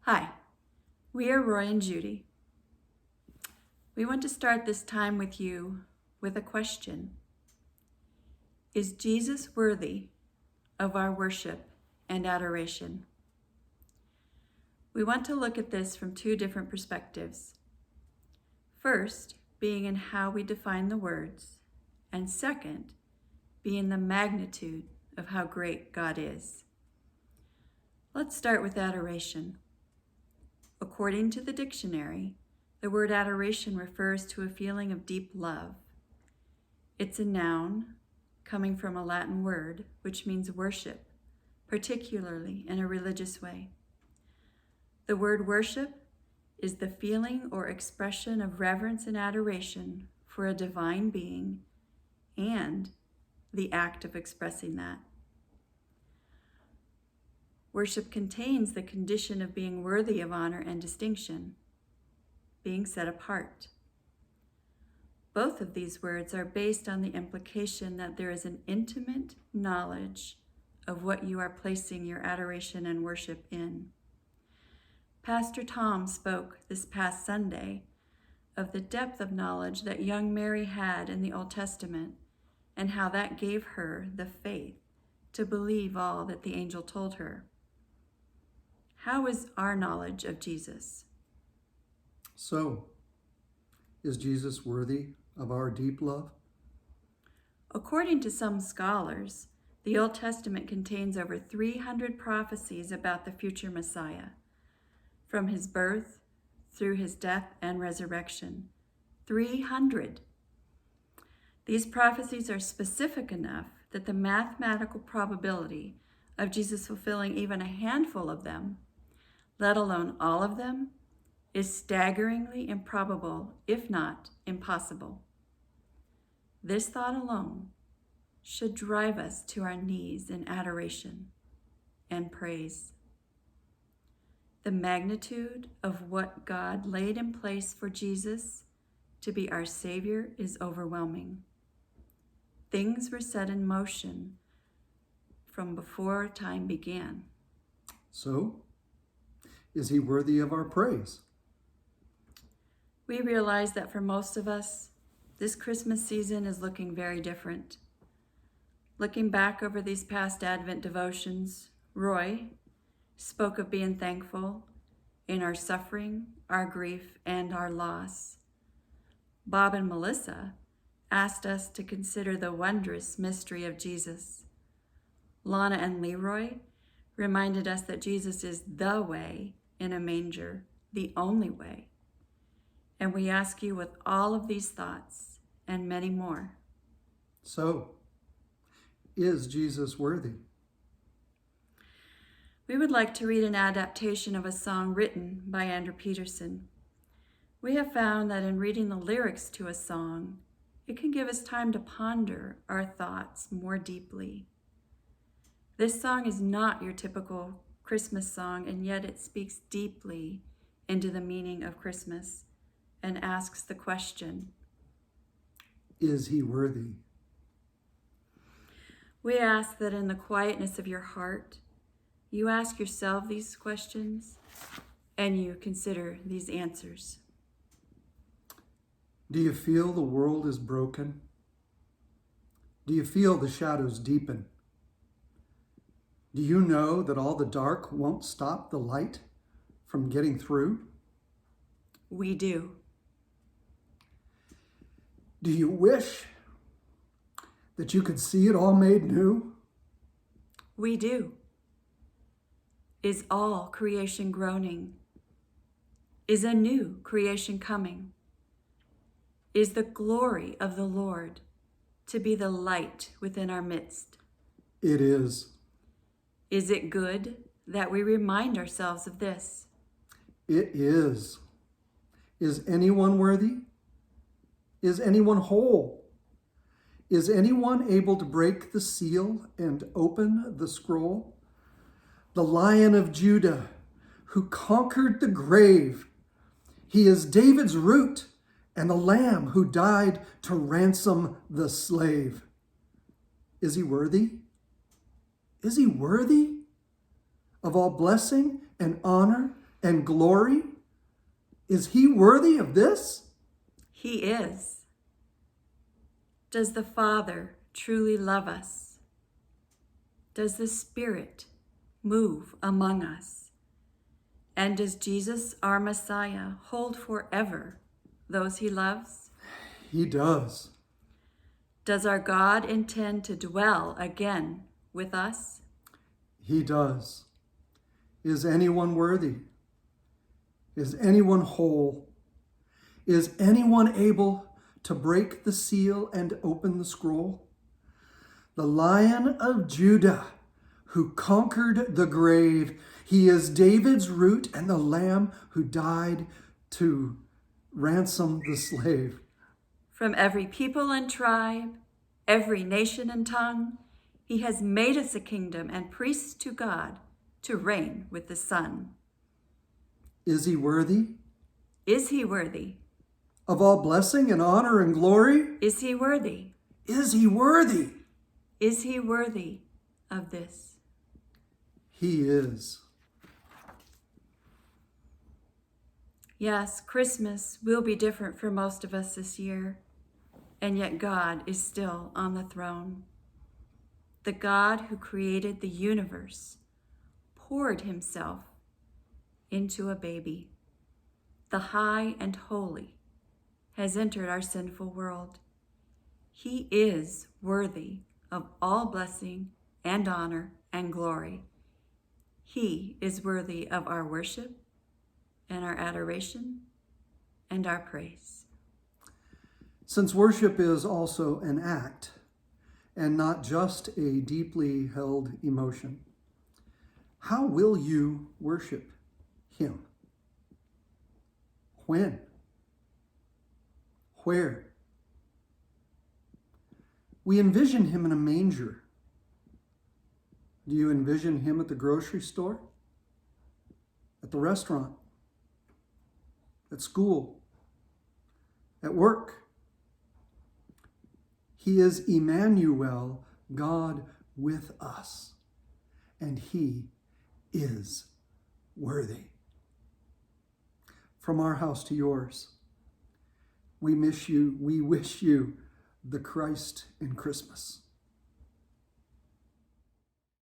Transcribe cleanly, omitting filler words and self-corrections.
Hi, we are Roy and Judy. We want to start this time with you with a question. Is Jesus worthy of our worship and adoration? We want to look at this from two different perspectives. First, being in how we define the words, and second, being the magnitude of how great God is. Let's start with adoration. According to the dictionary, the word adoration refers to a feeling of deep love. It's a noun coming from a Latin word which means worship, particularly in a religious way. The word worship is the feeling or expression of reverence and adoration for a divine being and the act of expressing that. Worship contains the condition of being worthy of honor and distinction, being set apart. Both of these words are based on the implication that there is an intimate knowledge of what you are placing your adoration and worship in. Pastor Tom spoke this past Sunday of the depth of knowledge that young Mary had in the Old Testament and how that gave her the faith to believe all that the angel told her. How is our knowledge of Jesus? So, is Jesus worthy of our deep love? According to some scholars, the Old Testament contains over 300 prophecies about the future Messiah, from his birth through his death and resurrection. 300. These prophecies are specific enough that the mathematical probability of Jesus fulfilling even a handful of them, let alone all of them, is staggeringly improbable, if not impossible. This thought alone should drive us to our knees in adoration and praise. The magnitude of what God laid in place for Jesus to be our Savior is overwhelming. Things were set in motion from before time began. So, is he worthy of our praise? We realize that for most of us, this Christmas season is looking very different. Looking back over these past Advent devotions, Roy spoke of being thankful in our suffering, our grief, and our loss. Bob and Melissa asked us to consider the wondrous mystery of Jesus. Lana and Leroy reminded us that Jesus is the way in a manger, the only way. And we ask you with all of these thoughts and many more. So, is Jesus worthy? We would like to read an adaptation of a song written by Andrew Peterson. We have found that in reading the lyrics to a song, it can give us time to ponder our thoughts more deeply. This song is not your typical Christmas song, and yet it speaks deeply into the meaning of Christmas and asks the question, Is he worthy? We ask that in the quietness of your heart, you ask yourself these questions and you consider these answers. Do you feel the world is broken? Do you feel the shadows deepen? Do you know that all the dark won't stop the light from getting through? We do. Do you wish that you could see it all made new? We do. Is all creation groaning? Is a new creation coming? Is the glory of the Lord to be the light within our midst? It is. Is it good that we remind ourselves of this? It is. Is anyone worthy? Is anyone whole? Is anyone able to break the seal and open the scroll? The Lion of Judah, who conquered the grave. He is David's root and the Lamb who died to ransom the slave. Is he worthy? Is he worthy of all blessing and honor and glory? Is he worthy of this? He is. Does the Father truly love us? Does the Spirit move among us? And does Jesus, our Messiah, hold forever those he loves? He does. Does our God intend to dwell again with us? He does. Is anyone worthy? Is anyone whole? Is anyone able to break the seal and open the scroll? The Lion of Judah, who conquered the grave. He is David's root and the Lamb who died to ransom the slave. From every people and tribe, every nation and tongue, he has made us a kingdom and priests to God to reign with the Son. Is he worthy? Is he worthy? Of all blessing and honor and glory? Is he worthy? Is he worthy? Is he worthy of this? He is. Yes, Christmas will be different for most of us this year, and yet God is still on the throne. The God who created the universe poured himself into a baby. The high and holy has entered our sinful world. He is worthy of all blessing and honor and glory. He is worthy of our worship and our adoration and our praise. Since worship is also an act and not just a deeply held emotion, how will you worship him? When? Where? We envision him in a manger. Do you envision him at the grocery store? At the restaurant? At school? At work? He is Emmanuel, God with us, and he is worthy. From our house to yours, we wish you the Christ in Christmas.